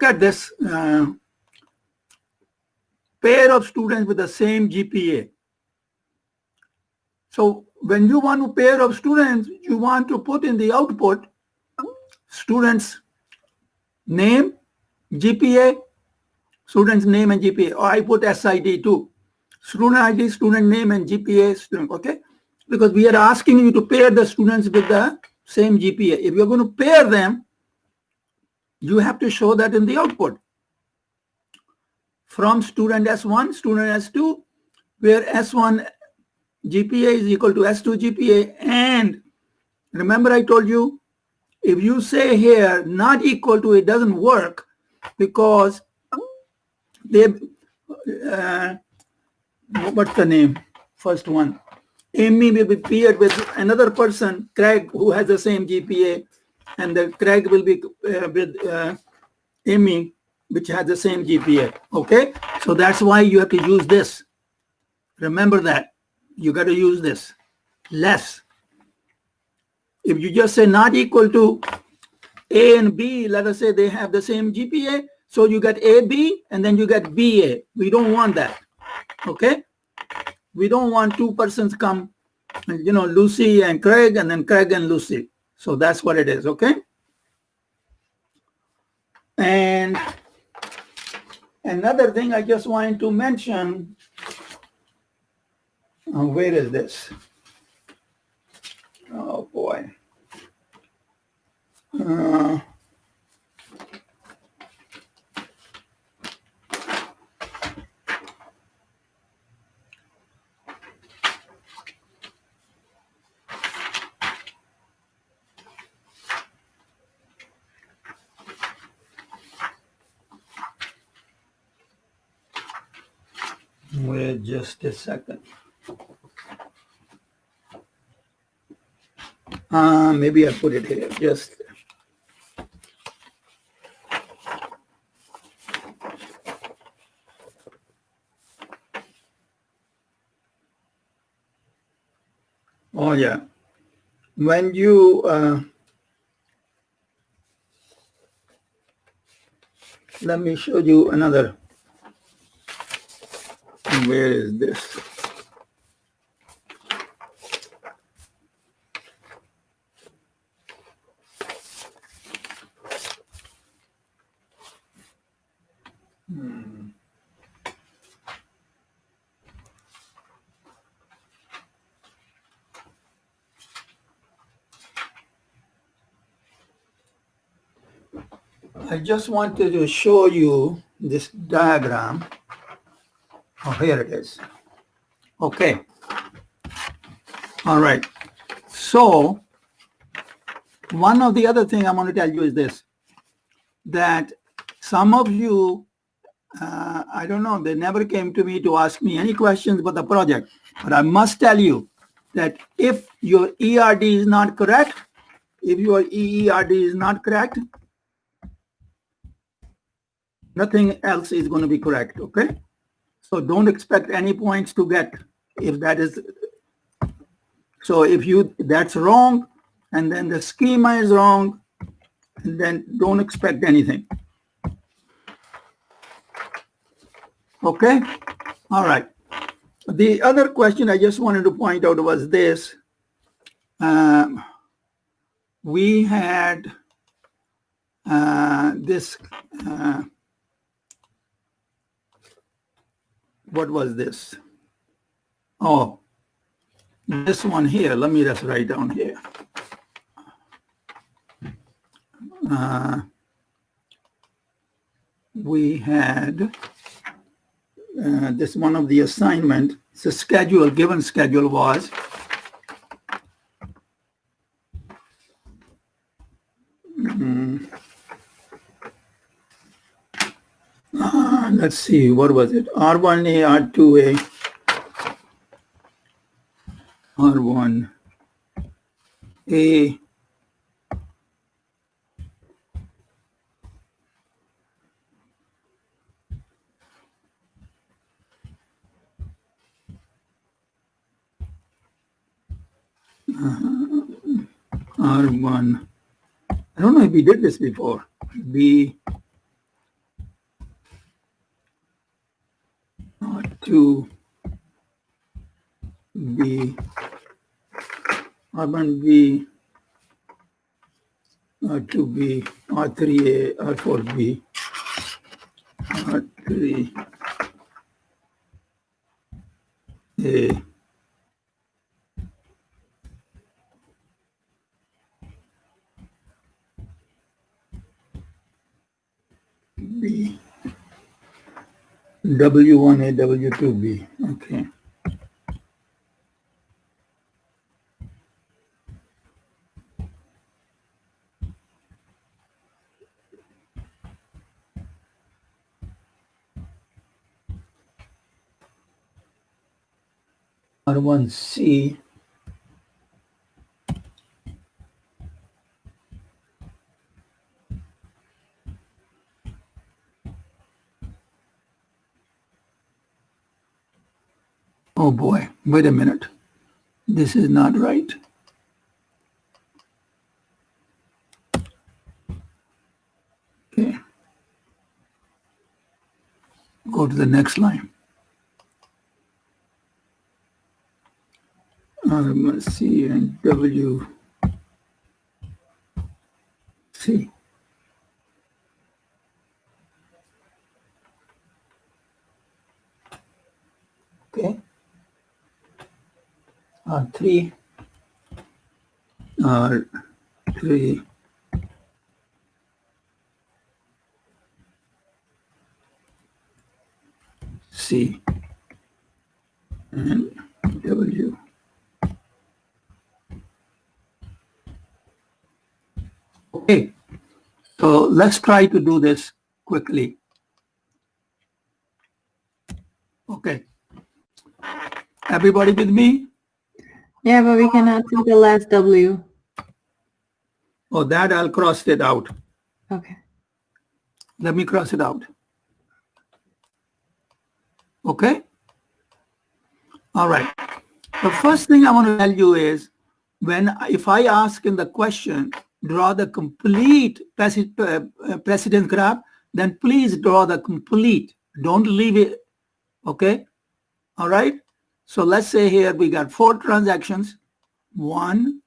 at this pair of students with the same GPA. So when you want a pair of students, you want to put in the output students' name, GPA, student's name and GPA. Or I put SID too. Student ID, student name and GPA, student, okay? Because we are asking you to pair the students with the same GPA. If you're going to pair them, you have to show that in the output. From student S1, student S2, where S1 GPA is equal to S2 GPA. And remember I told you, if you say here not equal to, it doesn't work because they, what's the name? First one. Amy will be paired with another person, Craig, who has the same GPA, and the Craig will be with Amy, which has the same GPA. Okay, so that's why you have to use this. Remember that you got to use this less. If you just say not equal to A and B, let us say they have the same GPA, so you get AB and then you get BA. We don't want that. Okay. We don't want two persons come, you know, Lucy and Craig, and then Craig and Lucy. So that's what it is, okay? And another thing I just wanted to mention, where is this? Oh boy. Wait just a second. Maybe I put it here. Just oh yeah. When you let me show you another. Where is this? I just wanted to show you this diagram. Oh, here it is. Okay. All right. So one of the other thing I want to tell you is this, that some of you, I don't know, they never came to me to ask me any questions about the project, but I must tell you that if your ERD is not correct, if your EERD is not correct, nothing else is going to be correct, okay? So don't expect any points to get if that is. So if that's wrong, and then the schema is wrong, and then don't expect anything. Okay? All right. The other question I just wanted to point out was this. We had this. What was this? Oh, this one here. Let me just write down here. We had this one of the assignment. The schedule, given schedule was let's see, what was it? R1A, R2A, R1A, R1. I don't know if we did this before. B, R2B, R1B, R2B, R3A, R4B, R3A, B, W1A, W2B. Okay. R1C, oh boy, wait a minute. This is not right. Okay. Go to the next line. R1C and W. C. Okay. R3, R3, C, and W. Okay. So let's try to do this quickly. Okay. Everybody with me? Yeah, but we cannot see the last W. Oh, that I'll cross it out. Okay. Let me cross it out. Okay? All right. The first thing I want to tell you is if I ask in the question, draw the complete precedence graph, then please draw the complete. Don't leave it. Okay? All right? So let's say here we got 4 transactions. 1,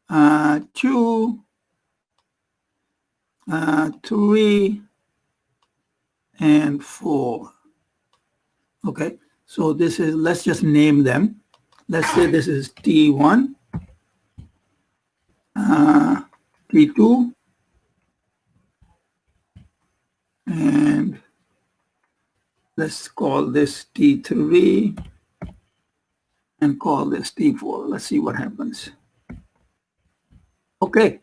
2, 3, and 4. Okay, so this is, let's just name them. Let's say this is T1, T2, and let's call this T3 and call this T4. Let's see what happens. Okay.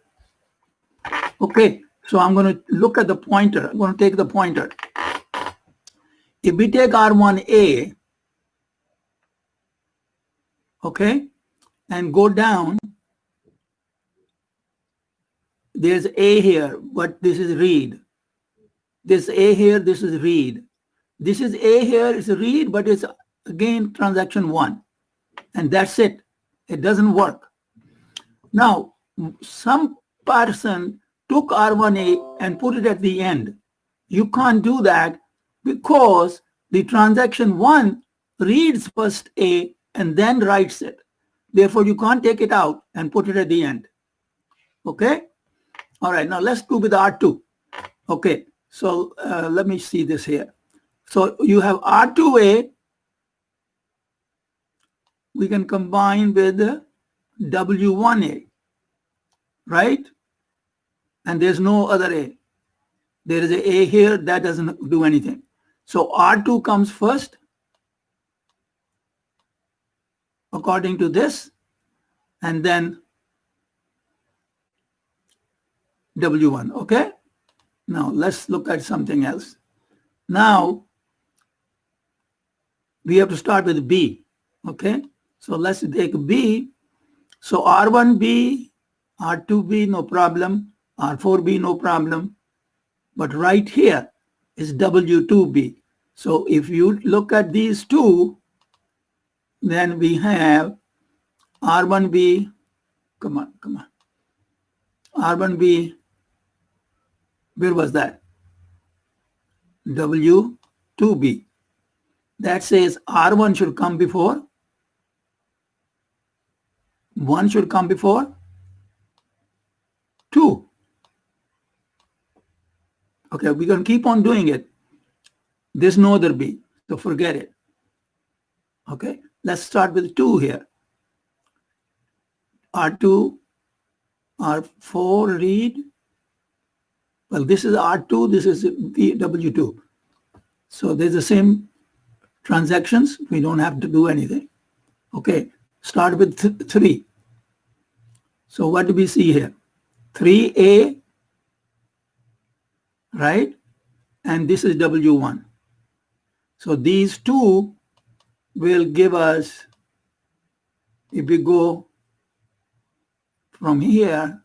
Okay, so I'm going to look at the pointer. I'm going to take the pointer. If we take R1A, okay, and go down, there's A here, but this is read. This A here, this is read. This is A here, it's read, but it's again transaction 1. And that's it. It doesn't work. Now, some person took R1A and put it at the end. You can't do that because the transaction 1 reads first A and then writes it. Therefore, you can't take it out and put it at the end. Okay? All right, now let's do with R2. Okay, so let me see this here. So you have R2A, we can combine with W1A, right? And there's no other A. There is a A here, that doesn't do anything. So R2 comes first, according to this, and then W1, okay? Now let's look at something else. Now we have to start with B, okay? So let's take B. So R1B, R2B, no problem. R4B, no problem. But right here is W2B. So if you look at these two, then we have R1B, come on. R1B, where was that? W2B. that says R1 should come before 1 should come before 2. Okay, we're going to keep on doing it. There's no other B, so forget it. Okay, let's start with 2 here. R2, R4 read. Well, this is R2, this is W2. So there's the same transactions. We don't have to do anything. Okay, start with 3. So what do we see here? 3A, right? And this is W1. So these two will give us, if we go from here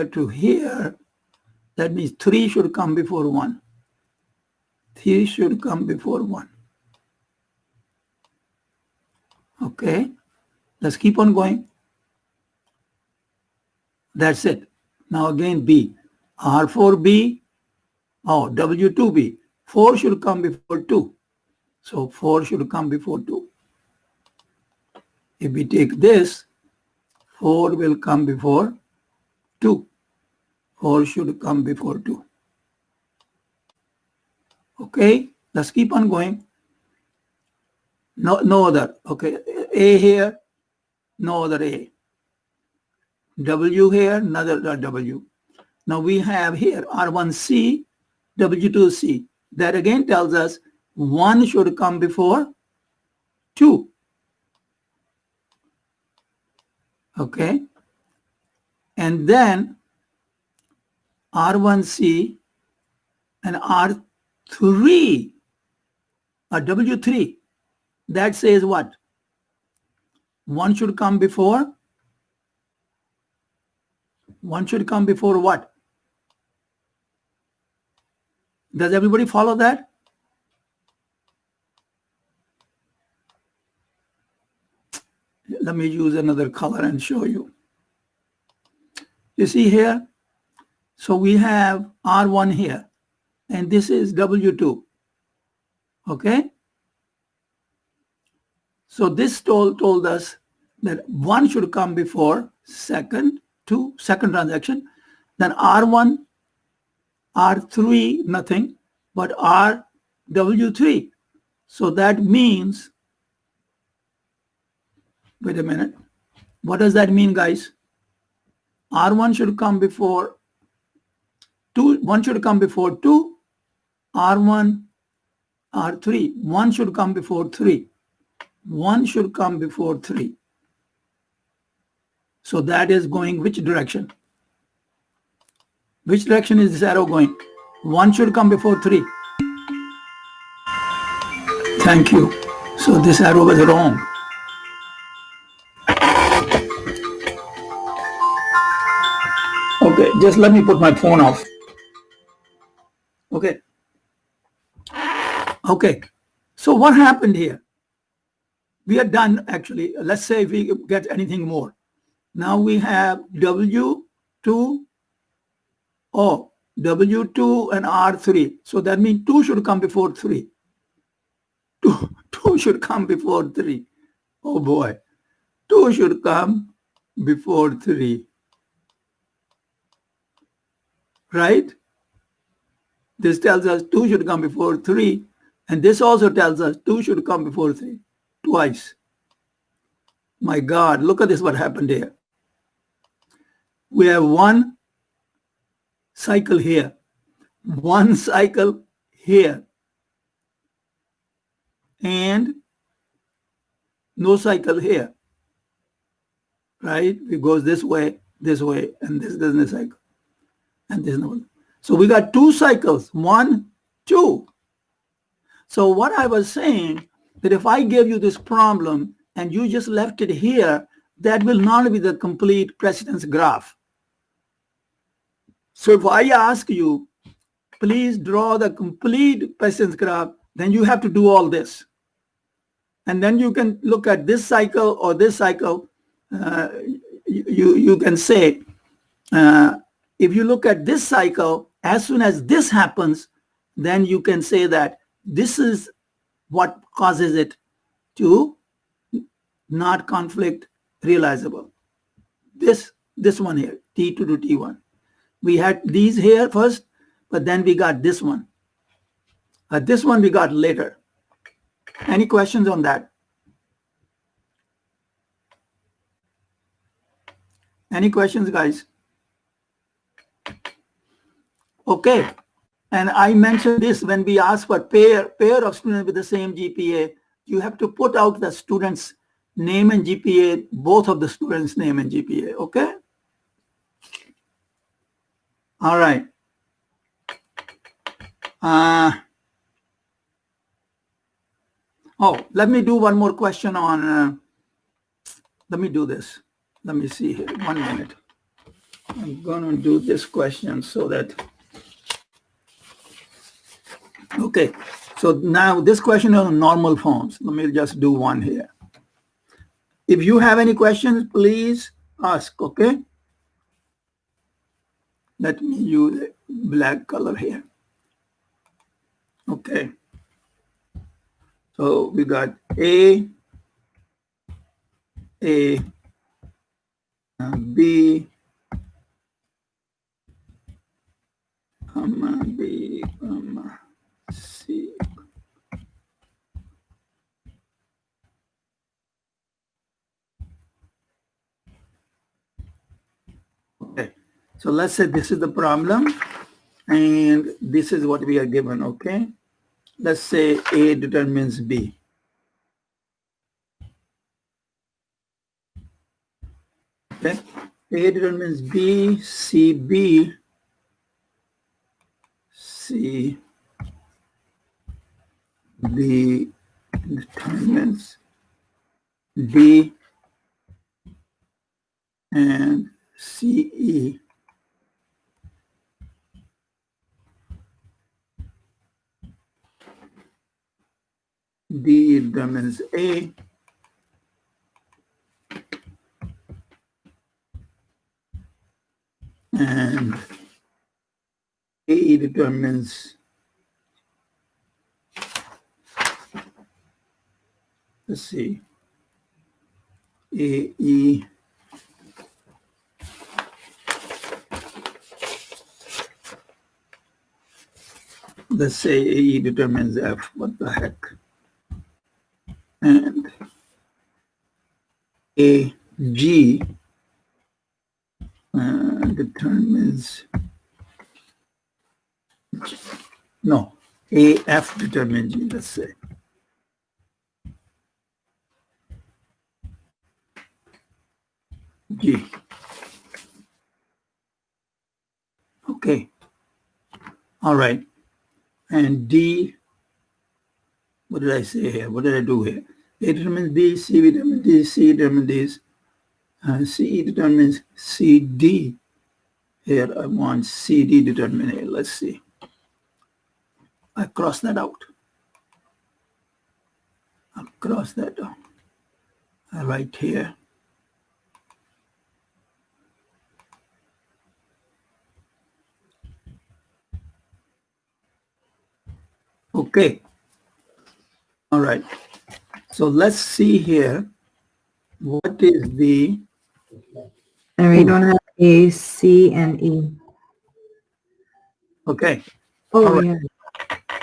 to here, that means 3 should come before 1. 3 should come before 1. Okay, let's keep on going. That's it. Now again B. R4B, oh, W2B. 4 should come before 2. So 4 should come before 2. If we take this, 4 will come before 2. 4 should come before 2. Okay, let's keep on going. No other. Okay, A here, no other A. W here, another W. Now we have here R1C, W2C. That again tells us 1 should come before 2. Okay, and then R1C and R3, or W3, that says what? 1 should come before? 1 should come before what? Does everybody follow that? Let me use another color and show you. You see here? So we have R1 here, and this is W2. Okay? So this told us that 1 should come before second transaction, then R1, R3, nothing, but W3. So that means, wait a minute, what does that mean, guys? R1 should come before 2, 1 should come before 2, R1, R3, 1 should come before 3. 1 should come before 3. So that is going which direction? Which direction is this arrow going? 1 should come before 3. Thank you. So this arrow was wrong. Okay, just let me put my phone off. Okay. Okay. So what happened here? We are done actually. Let's say if we get anything more. Now we have W2 and R3. So that means 2 should come before 3. 2 should come before 3. Oh boy. 2 should come before 3. Right? This tells us 2 should come before 3. And this also tells us 2 should come before 3. Twice. My God, look at this, what happened here. We have 1 cycle here, 1 cycle here, and no cycle here, right? It goes this way, and this doesn't cycle, and this no. So we got 2 cycles, 1, 2. So what I was saying, that if I gave you this problem and you just left it here, that will not be the complete precedence graph. So if I ask you, please draw the complete precedence graph, then you have to do all this. And then you can look at this cycle or this cycle. You can say, if you look at this cycle, as soon as this happens, then you can say that this is what causes it to not conflict realizable. This one here, T2 to T1. We had these here first, but then we got this one. This one we got later. Any questions on that? Any questions, guys? Okay. And I mentioned this when we ask for pair of students with the same GPA, you have to put out the student's name and GPA, both of the students' name and GPA, okay? All right. Let me do one more question on, let me do this. Let me see here, 1 minute. I'm gonna do this question so that, okay. So now this question is on normal forms. Let me just do one here. If you have any questions, please ask, okay? Let me use black color here. Okay. So we got A, B, B, C. Okay. So let's say this is the problem, and this is what we are given, okay? Let's say A determines B. Okay, A determines B, C, B, C, B determines D, and C, E. D determines A, and A determines, let's see, A, E, let's say A determines F, what the heck, and A, G determines, no, A, F determines G, let's say. G. Okay. All right. And D, what did I say here? What did I do here? A determines B, C determines D, C determines this. C determines C, D. Here I want C, D determine A. Let's see. I cross that out. I'll cross that out. I write here. Okay. All right. So let's see here. What is the... And we don't have A, C, and E. Okay. Oh, right. yeah.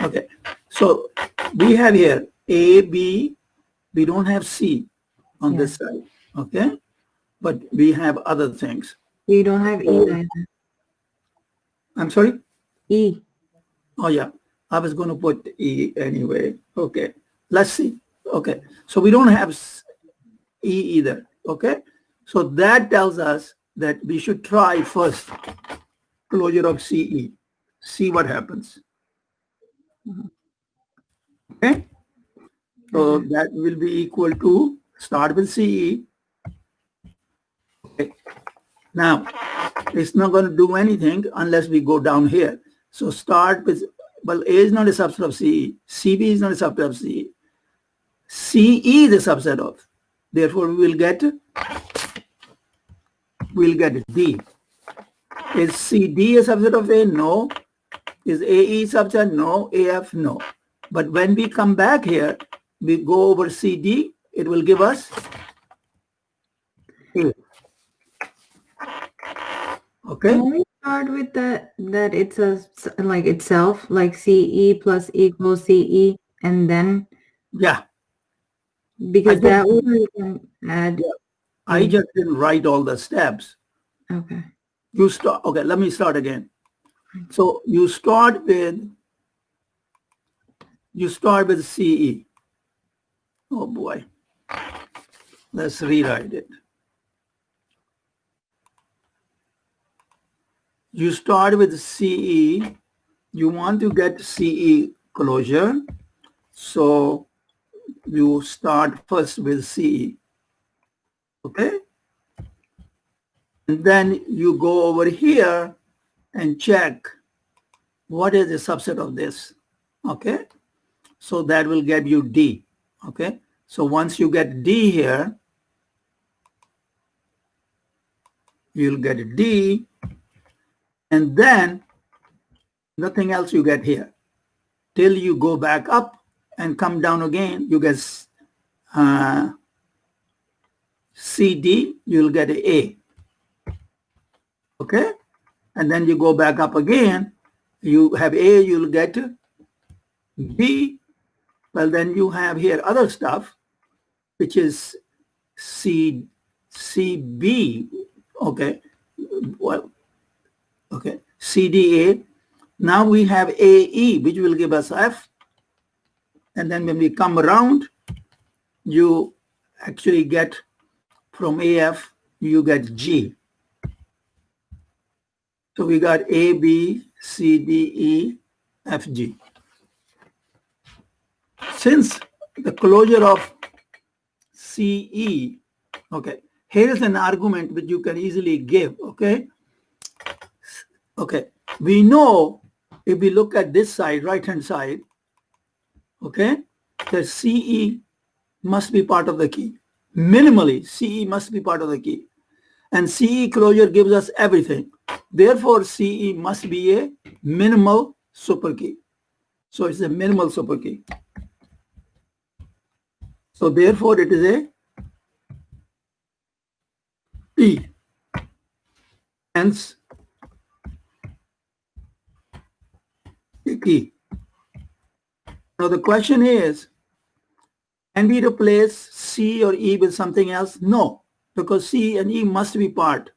Okay. So we have here A, B. We don't have C on this side. Okay. But we have other things. We don't have E either. I'm sorry? E. Oh, yeah. I was going to put E anyway. Okay. Let's see. Okay. So we don't have E either. Okay. So that tells us that we should try first closure of CE. See what happens. Okay. So that will be equal to, start with CE. Okay. Now, it's not going to do anything unless we go down here. So start with, well, A is not a subset of CE. CB is not a subset of CE. CE is a subset of. Therefore, we will get D. Is CD a subset of A? No. Is AE subset? No. AF? No. But when we come back here, we go over CD, it will give us A. Okay. Can we start with that it's like itself, like CE plus equals CE, and then Yeah. because that way we can add. Yeah. I just didn't write all the steps. Okay. You start. Okay, let me start again. So you start with CE. Oh boy. Let's rewrite it. You start with CE. You want to get CE closure. So you start first with CE. Okay? And then you go over here and check what is the subset of this. Okay? So that will get you D. Okay? So once you get D here, you'll get D, and then nothing else you get here. Till you go back up and come down again, you get CD, you'll get an A. Okay? And then you go back up again, you have A, you'll get B. Well, then you have here other stuff, which is CB. Okay. Well, okay. CDA. Now we have AE, which will give us F. And then when we come around, you actually get from AF, you get G. So we got A, B, C, D, E, F, G. Since the closure of CE, okay, here is an argument which you can easily give, okay? Okay, we know if we look at this side, right-hand side, okay, that CE must be part of the key. Minimally, CE must be part of the key. And CE closure gives us everything. Therefore, CE must be a minimal superkey. So it's a minimal superkey. So therefore, it is a P. Hence, a key. Now the question is, can we replace C or E with something else? No, because C and E must be part.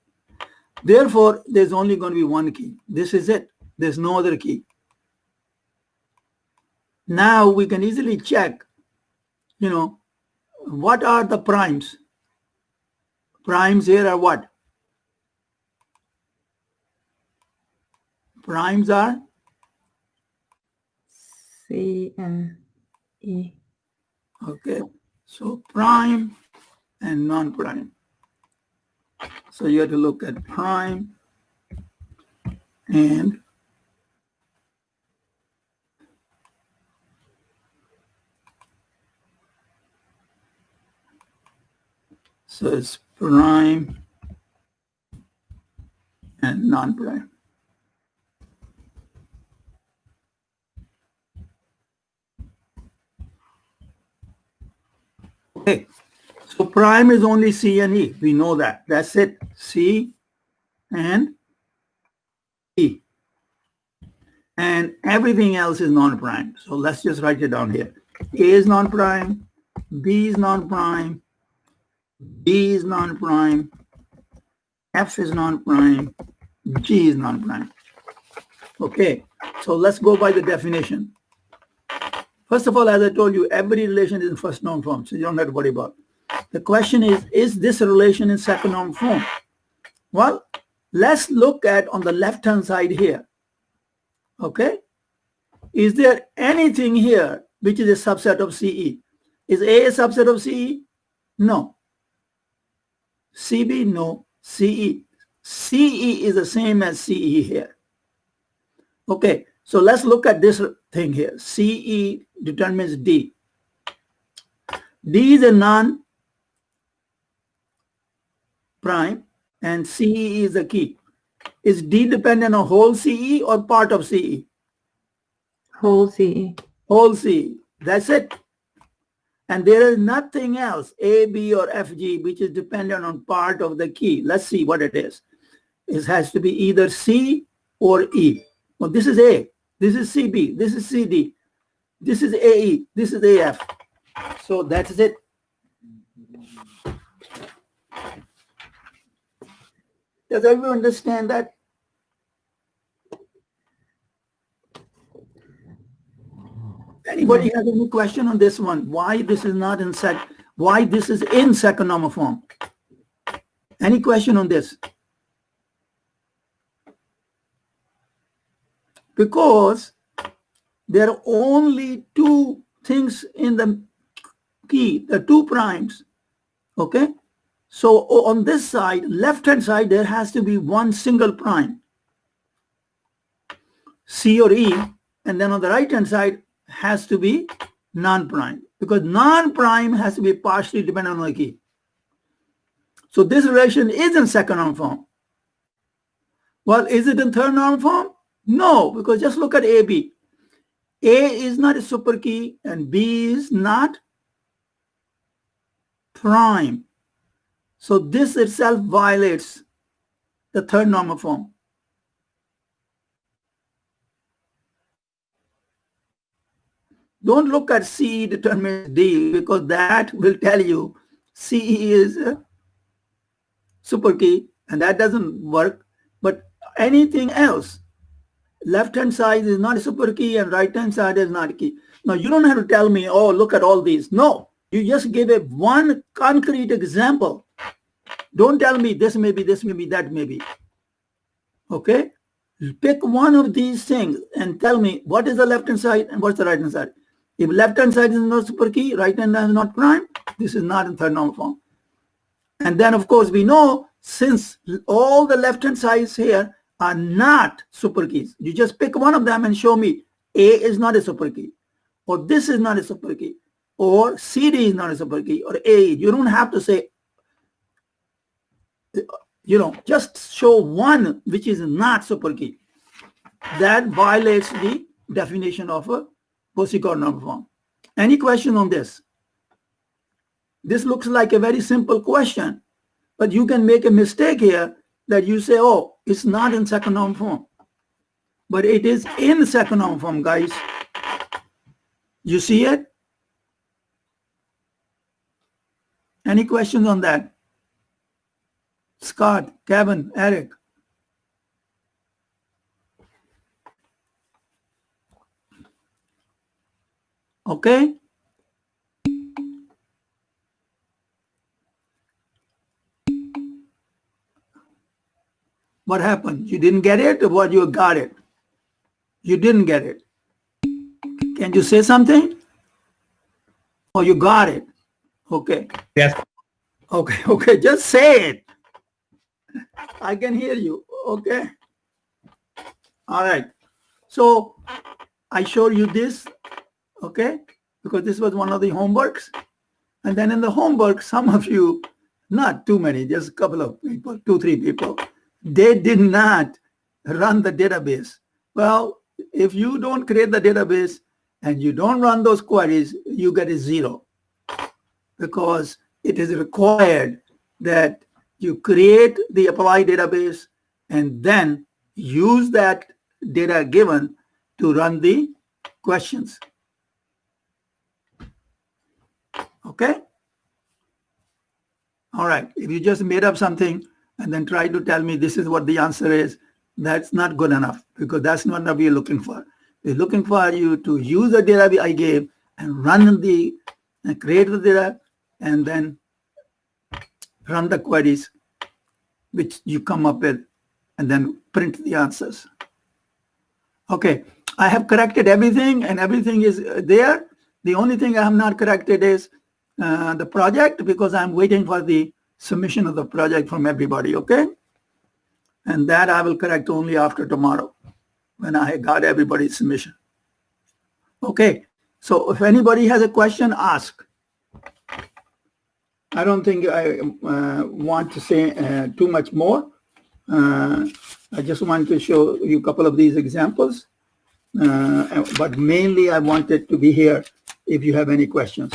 Therefore, there's only going to be one key. This is it. There's no other key. Now we can easily check, what are the primes? Primes here are what? Primes are? C and E. Okay, so prime and non-prime. So you have to look at prime and so it's prime and non-prime. Okay, so prime is only C and E. We know that. That's it. C and E. And everything else is non-prime. So let's just write it down here. A is non-prime, B is non-prime, D is non-prime, F is non-prime, G is non-prime. Okay, so let's go by the definition. First of all, as I told you, every relation is in first norm form, so you don't have to worry about it. The question is this a relation in second norm form? Well, let's look at on the left-hand side here. Okay, is there anything here which is a subset of CE? Is A a subset of CE? No. CB? No. CE. CE is the same as CE here. Okay, so let's look at this thing here. CE determines D. D is a non-prime and CE is the key. Is D dependent on whole CE or part of CE? Whole CE. Whole C. That's it. And there is nothing else, A, B, or F, G, which is dependent on part of the key. Let's see what it is. It has to be either C or E. Well, this is A. This is CB. This is CD. This is AE. This is AF. So that's it. Does everyone understand that? Anybody has any question on this one? Why this is not in why this is in second normal form? Any question on this? Because there are only two things in the key, the two primes. Okay? So on this side, left-hand side, there has to be one single prime, C or E, and then on the right-hand side has to be non-prime, because non-prime has to be partially dependent on the key. So this relation is in second normal form. Well, is it in third normal form? No, because just look at AB. A is not a super key and B is not prime. So this itself violates the third normal form. Don't look at CE determines D, because that will tell you CE is a super key and that doesn't work. But anything else, left-hand side is not a super key and right-hand side is not a key. Now, you don't have to tell me, oh, look at all these. No, you just give a one concrete example. Don't tell me this may be, that may be. Okay? Pick one of these things and tell me what is the left-hand side and what's the right-hand side. If left-hand side is not super key, right-hand side is not prime, this is not in third normal form. And then, of course, we know since all the left-hand sides here are not super keys, you just pick one of them and show me A is not a super key, or this is not a super key, or CD is not a super key, or A. You don't have to say, just show one which is not super key. That violates the definition of a Bose-Korn normal form. Any question on this? This looks like a very simple question, but you can make a mistake here that you say, oh, it's not in second normal form. But it is in second normal form, guys. You see it? Any questions on that? Scott, Kevin, Eric. Okay. What happened? You didn't get it, or what, you got it? You didn't get it. Can you say something? Oh, you got it. Okay. Yes. Okay, just say it. I can hear you. Okay. All right. So I showed you this, okay, because this was one of the homeworks. And then in the homework, some of you, not too many, just a couple of people, 2-3 people, they did not run the database. Well, if you don't create the database and you don't run those queries, you get a 0, because it is required that you create the applied database and then use that data given to run the questions. Okay? All right. If you just made up something and then try to tell me this is what the answer is, that's not good enough, because that's not what we're looking for. We're looking for you to use the data I gave and run and create the data and then run the queries which you come up with and then print the answers. Okay, I have corrected everything and everything is there. The only thing I have not corrected is the project, because I'm waiting for the submission of the project from everybody, okay? And that I will correct only after tomorrow when I got everybody's submission. Okay, so if anybody has a question, ask. I don't think I want to say too much more. I just want to show you a couple of these examples. but mainly I wanted to be here if you have any questions.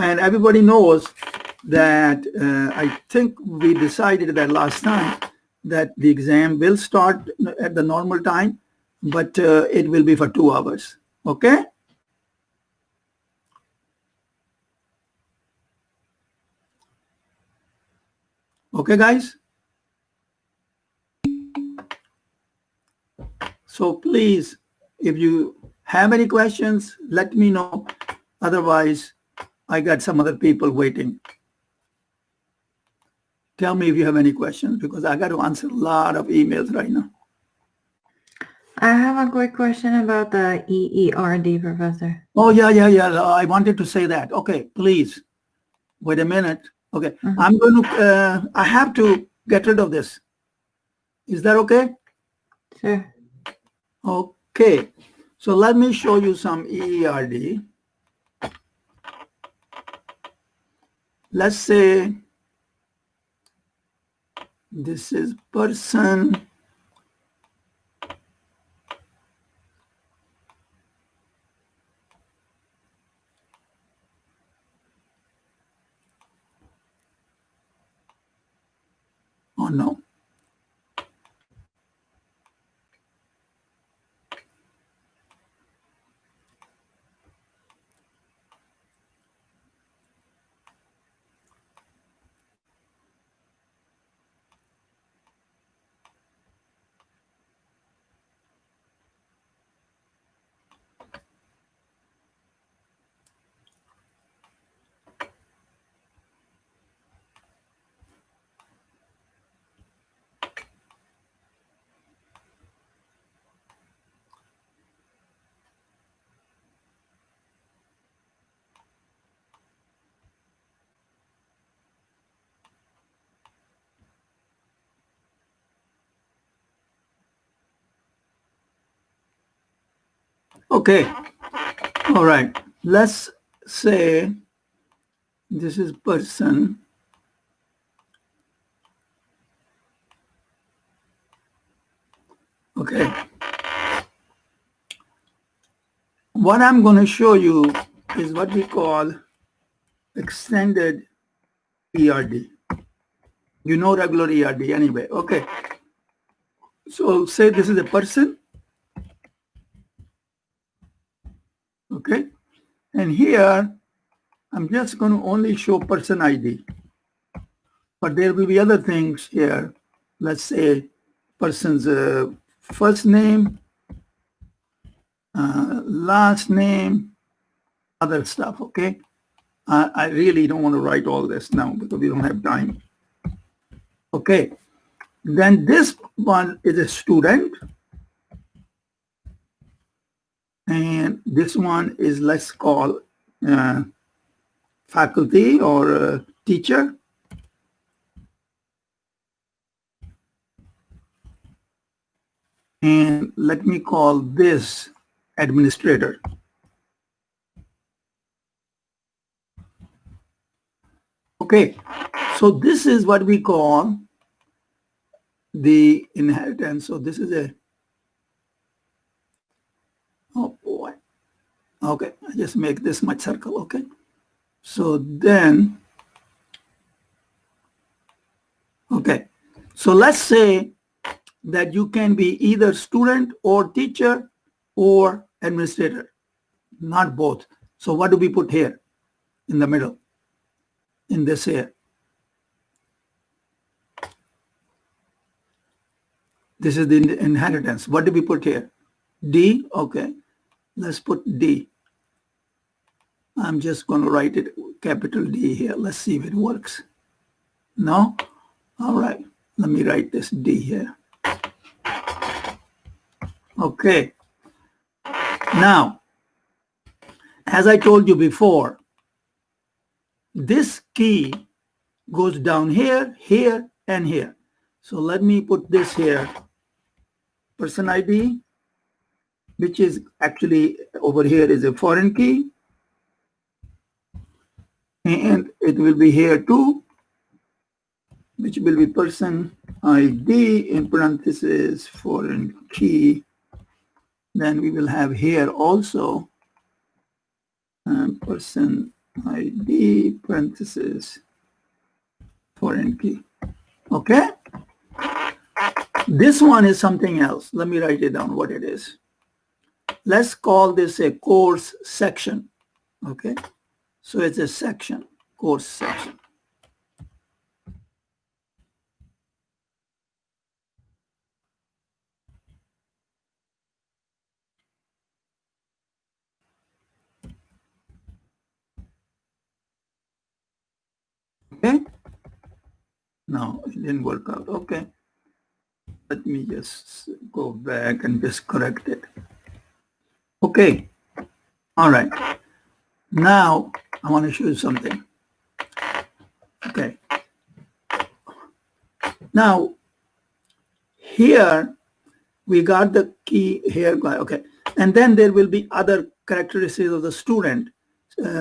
And everybody knows that I think we decided that last time that the exam will start at the normal time, but it will be for 2 hours. Okay? Okay, guys? So please, if you have any questions, let me know. Otherwise, I got some other people waiting. Tell me if you have any questions, because I got to answer a lot of emails right now. I have a quick question about the EERD, Professor. Oh, yeah. I wanted to say that. Okay, please. Wait a minute. Okay, I'm going to, I have to get rid of this. Is that okay? Sure. Okay, so let me show you some EERD. Let's say this is person. Oh, no. Okay, all right. Let's say this is person. Okay. What I'm going to show you is what we call extended ERD. You know regular ERD anyway. Okay. So say this is a person. Okay. And here, I'm just going to only show person ID. But there will be other things here. Let's say person's first name, last name, other stuff, okay? I really don't want to write all this now because we don't have time. Okay, then this one is a student. And this one is, let's call faculty or teacher. And let me call this administrator. Okay, so this is what we call the inheritance. So this is a, oh boy. Okay, I just make this much circle, okay? So then, okay, so let's say that you can be either student or teacher or administrator, not both. So what do we put here in the middle, in this here? This is the inheritance. What do we put here? D, okay. Let's put D. I'm just going to write it capital D here. Let's see if it works. No? All right. Let me write this D here. Okay. Now, as I told you before, this key goes down here, here, and here. So let me put this here. Person ID, which is actually over here is a foreign key. And it will be here too, which will be person ID in parentheses foreign key. Then we will have here also person ID parentheses foreign key. Okay? This one is something else. Let me write it down what it is. Let's call this a course section. Okay? So it's a section, course section. Okay? No, it didn't work out. Okay. Let me just go back and just correct it. Okay. All right. Now I want to show you something. Okay. Now here we got the key here. Okay. And then there will be other characteristics of the student.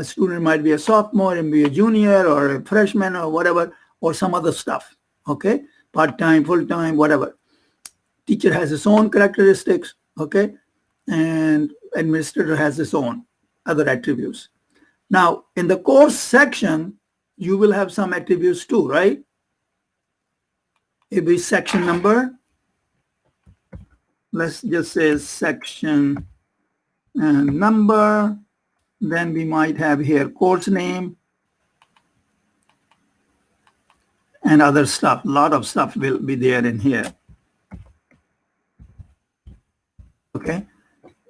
Student might be a sophomore, and be a junior or a freshman or whatever, or some other stuff. Okay. Part-time, full-time, whatever. Teacher has his own characteristics. Okay. And administrator has his own other attributes. Now, in the course section, you will have some attributes too, right? It will be section number. Let's just say section number. Then we might have here course name and other stuff. A lot of stuff will be there in here. Okay.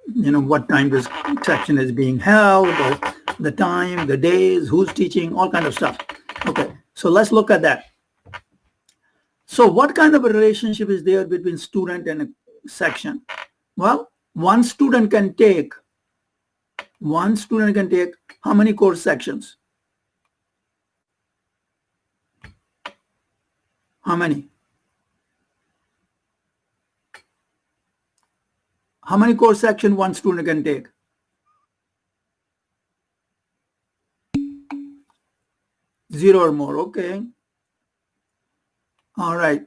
You know, what time this section is being held, or the time, the days, who's teaching, all kind of stuff. Okay. So let's look at that. So what kind of a relationship is there between student and a section? Well, one student can take how many course sections? How many? How many course section one student can take? 0 or more. Okay. All right.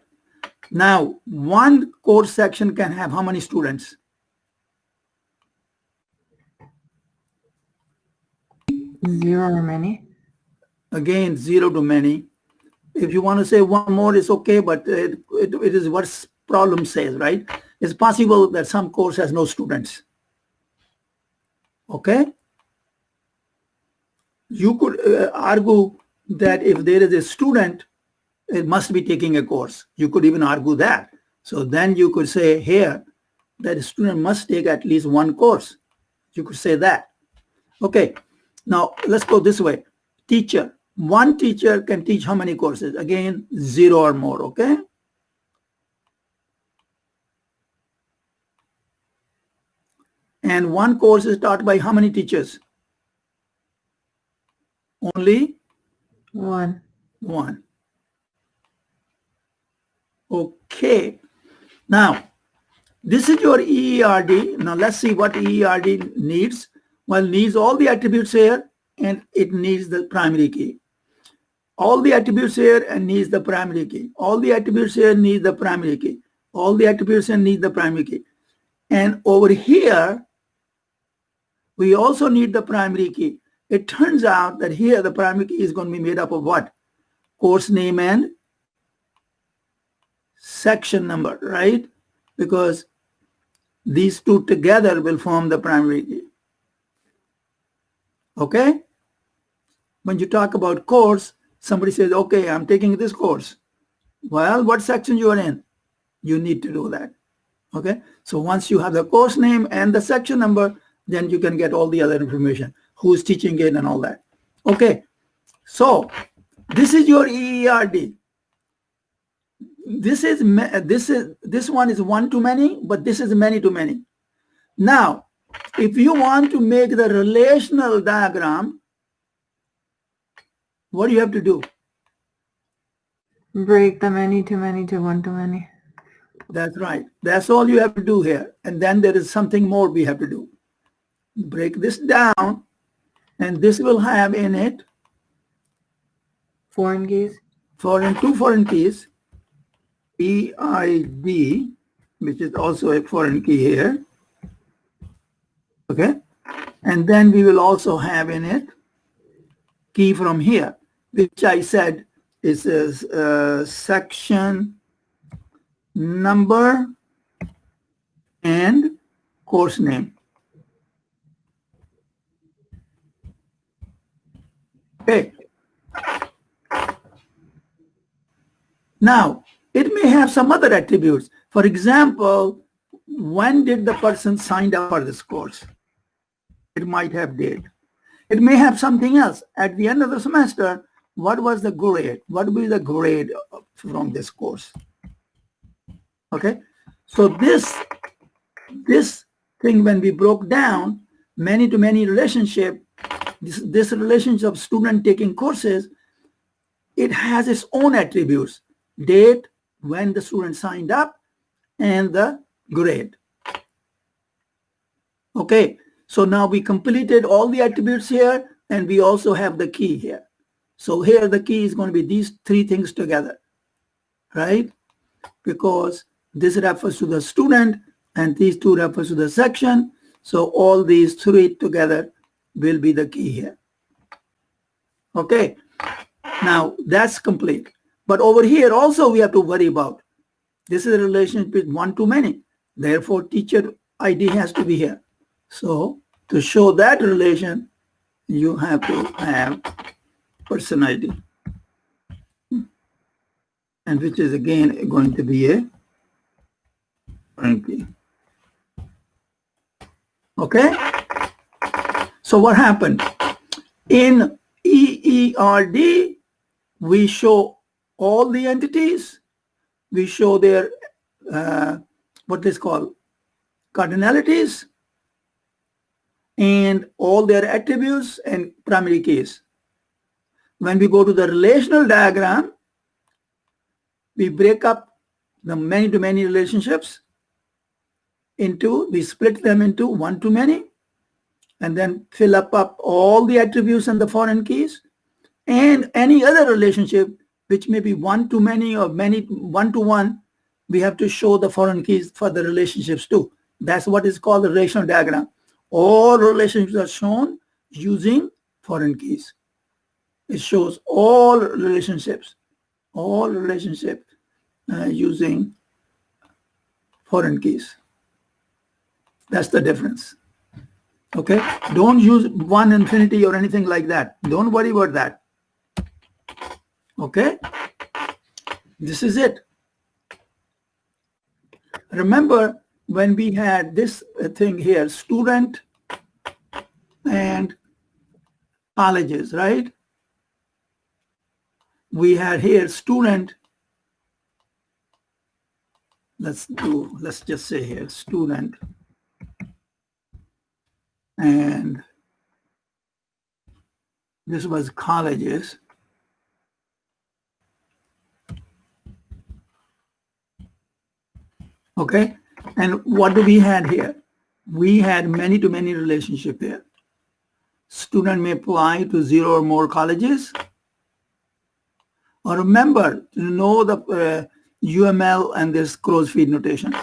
Now, one course section can have how many students? 0 or many. Again, 0 to many. If you want to say one more, it's okay, but it is what problem says, right? It's possible that some course has no students. Okay? You could argue that if there is a student, it must be taking a course. You could even argue that. So then you could say here that a student must take at least one course. You could say that. Okay. Now let's go this way. Teacher. One teacher can teach how many courses? Again, 0 or more. Okay. And one course is taught by how many teachers? Only one. Okay. Now, this is your EERD. Now, let's see what EERD needs. Well, needs all the attributes here, and it needs the primary key. All the attributes here and needs the primary key. All the attributes here need the primary key. All the attributes here need the primary key. And over here, we also need the primary key. It turns out that here the primary key is going to be made up of what? Course name and section number, right? Because these two together will form the primary key. Okay? When you talk about course, somebody says, okay, I'm taking this course. Well, what section you are in? You need to do that. Okay? So once you have the course name and the section number, then you can get all the other information, who's teaching it and all that. Okay, so this is your EERD. This one is one to many, but this is many to many. Now, if you want to make the relational diagram, what do you have to do? Break the many to many to one to many. That's right. That's all you have to do here. And then there is something more we have to do. Break this down, and this will have in it foreign keys. Two foreign keys. PID, which is also a foreign key here. Okay. And then we will also have in it key from here, which I said is a section number and course name. Okay. Now, it may have some other attributes. For example, when did the person sign up for this course? It might have date. It may have something else. At the end of the semester, what was the grade? What will be the grade from this course? Okay. So this thing, when we broke down many-to-many relationship, this relationship of student taking courses, it has its own attributes: date, when the student signed up, and the grade. Okay, so now we completed all the attributes here, and we also have the key here. So here the key is going to be these three things together, right? Because this refers to the student and these two refers to the section. So all these three together will be the key here. Okay, now that's complete. But over here also we have to worry about, this is a relationship with one-to-many. Therefore, teacher ID has to be here. So to show that relation, you have to have person ID. And which is again going to be a foreign key. Okay? So what happened? In EERD, we show all the entities. We show their, what is called, cardinalities, and all their attributes and primary keys. When we go to the relational diagram, we break up the many-to-many relationships into, we split them into one-to-many, and then fill up all the attributes and the foreign keys, and any other relationship which may be one-to-many or many one-to-one, we have to show the foreign keys for the relationships too. That's what is called the relational diagram. All relationships are shown using foreign keys. It shows all relationships using foreign keys. That's the difference. Okay, don't use one infinity or anything like that. Don't worry about that. Okay, this is it. Remember when we had this thing here, student and colleges, right? We had here student. Let's just say here student, and this was colleges. Okay, and what do we had here? We had many-to-many relationship here. Student may apply to 0 or more colleges. Or remember to know the UML and this crow's feet notation.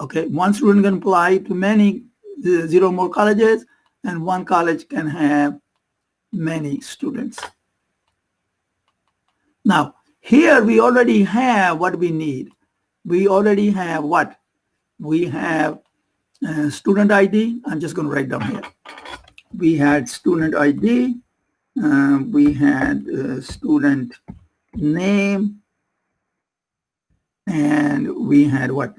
Okay, one student can apply to many 0 or more colleges, and one college can have many students. Now, here we already have what we need. We already have what? We have student ID. I'm just going to write down here. We had student ID. We had student name. And we had what?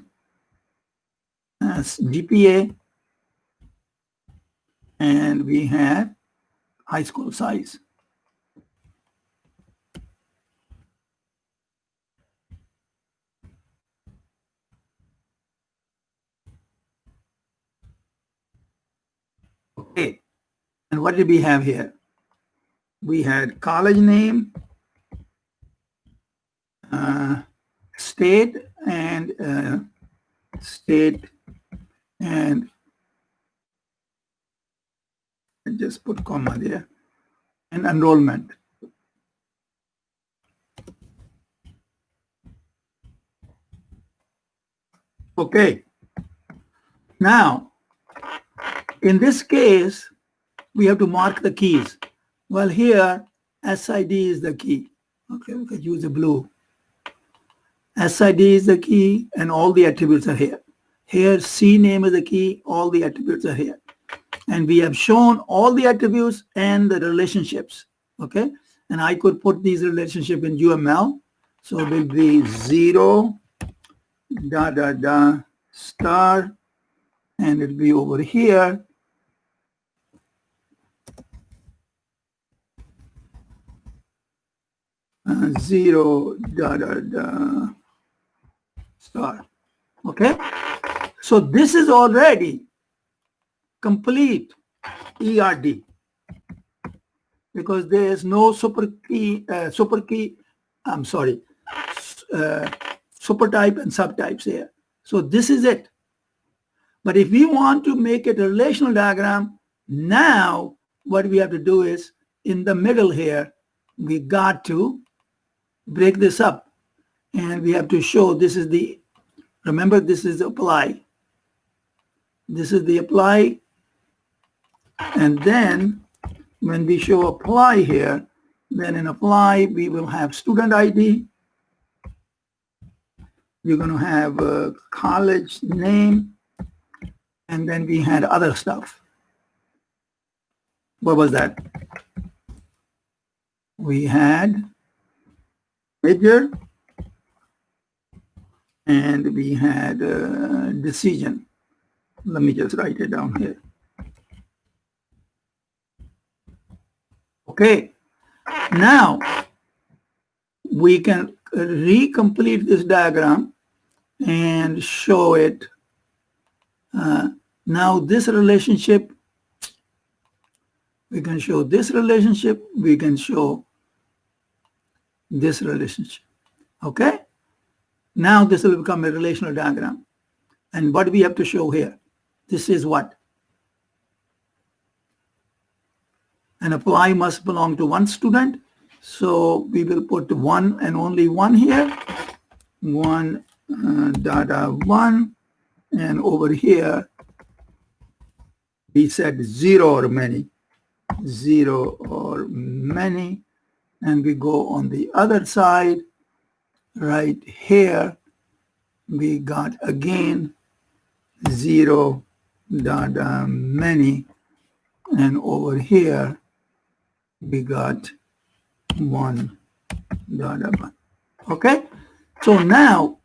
GPA. And we had high school size. Okay, and what did we have here? We had college name, state, and just put comma there, and enrollment. Okay. Now, in this case, we have to mark the keys. Well, here, SID is the key. Okay, we could use the blue. SID is the key, and all the attributes are here. Here, CNAME is the key, all the attributes are here. And we have shown all the attributes and the relationships. Okay, and I could put these relationships in UML. So it will be 0, star, and it'll be over here. Zero, star. Okay, so this is already complete ERD because there is no super type and subtypes here. So this is it. But if we want to make it a relational diagram, now what we have to do is in the middle here, we got to break this up, and we have to show this is the, remember, this is the apply. This is the apply. And then when we show apply here, then in apply, we will have student ID. We're going to have a college name. And then we had other stuff. What was that? We had major, and we had decision. Let me just write it down here. Okay, now we can recomplete this diagram and show it. Now this relationship, we can show this relationship, we can show this relationship. Okay, now this will become a relational diagram. And what we have to show here, this is what? An apply must belong to one student. So we will put one and only one here. One, one. And over here, we said 0 or many. 0 or many. And we go on the other side. Right here, we got again 0, many. And over here, we got 1, one. Okay, so now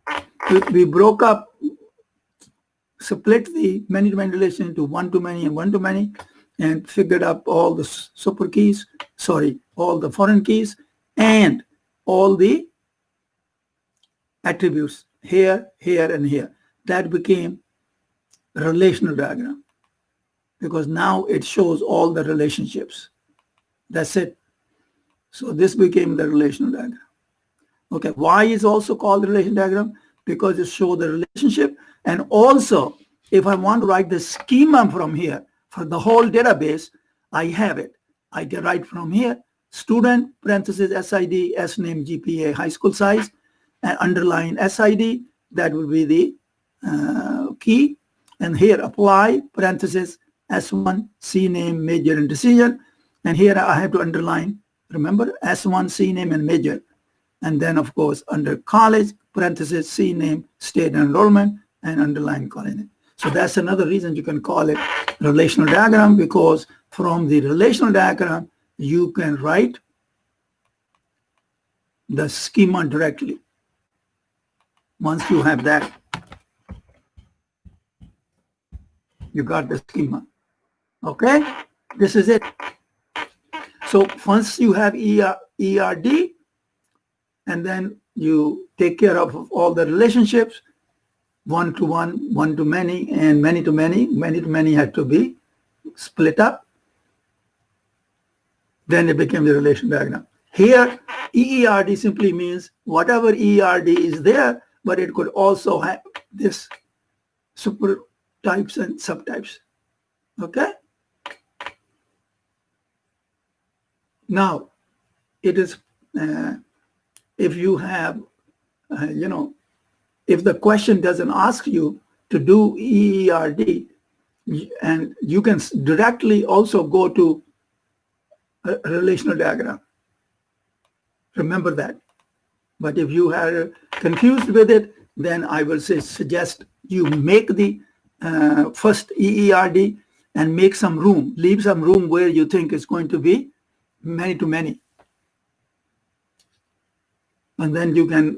we broke up, split the many-to-many relation into one-to-many and one-to-many, and figured up all the super keys, all the foreign keys, and all the attributes here, here, and here. That became a relational diagram because now it shows all the relationships. That's it. So this became the relational diagram. Okay, why is also called the relation diagram? Because it shows the relationship. And also, if I want to write the schema from here for the whole database, I have it. I can write from here, student, parenthesis, SID, SNAME, GPA, high school size, and underline SID. That will be the key. And here, apply, parenthesis, S1, CNAME, major, and decision. And here I have to underline, remember, S1, CNAME, and major. And then, of course, under college, parenthesis, CNAME, state enrollment, and underline college name. So that's another reason you can call it relational diagram, because from the relational diagram, you can write the schema directly. Once you have that, you got the schema. Okay? This is it. So once you have ERD, and then you take care of all the relationships, one-to-one, one-to-many, and many-to-many. Many-to-many had to be split up. Then it became the relation diagram. Here, EERD simply means whatever ERD is there, but it could also have this super types and subtypes. Okay? Now, it is, if you have, if the question doesn't ask you to do EERD, and you can directly also go to a relational diagram. Remember that. But if you are confused with it, then I will suggest you make the first EERD and make some room, leave some room where you think it's going to be many to many. And then you can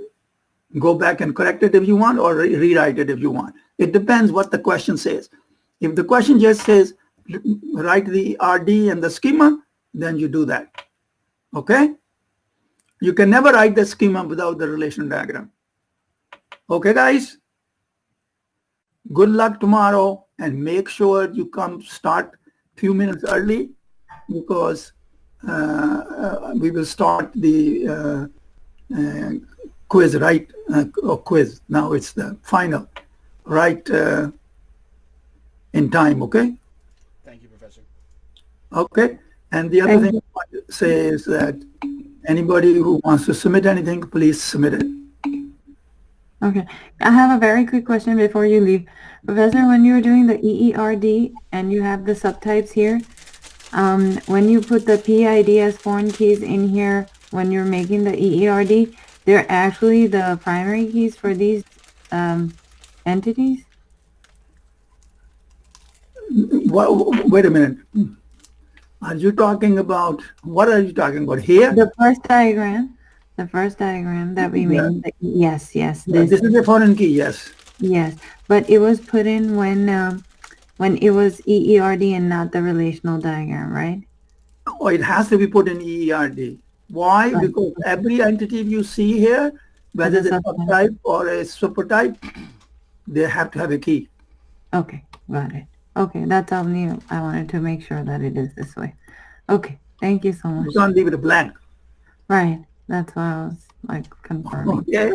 go back and correct it if you want, or rewrite it if you want. It depends what the question says. If the question just says, write the RD and the schema, then you do that. Okay? You can never write the schema without the relational diagram. Okay, guys? Good luck tomorrow, and make sure you start a few minutes early, because we will start the quiz, right? Quiz. Now it's the final, right? In time, okay? Thank you, Professor. Okay. And the other thing I want to say is that anybody who wants to submit anything, please submit it. Okay. I have a very quick question before you leave. Professor, when you're doing the EERD and you have the subtypes here, when you put the PID as foreign keys in here, when you're making the EERD, they're actually the primary keys for these entities? Wait a minute. Are you talking about, what are you talking about here? The first diagram that we made. Yes. This is a foreign key, yes. Yes, but it was put in when it was EERD and not the relational diagram, right? Oh, it has to be put in EERD. Why? Right. Because every entity you see here, whether it's a subtype or a supertype, they have to have a key. Okay, got it. Okay, that's all new. I wanted to make sure that it is this way. Okay, thank you so much. You can't leave it blank. Right, that's why I was like confirming. Okay.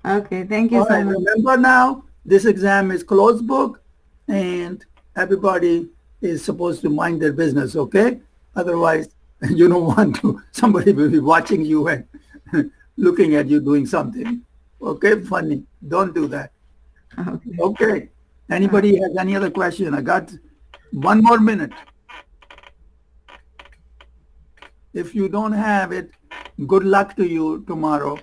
Okay, thank you so much. Remember now, this exam is closed book, and everybody is supposed to mind their business, okay? Otherwise, you don't want to, somebody will be watching you and looking at you doing something. Okay, funny. Don't do that. Okay. Okay. Anybody has any other question? I got 1 more minute. If you don't have it, good luck to you tomorrow.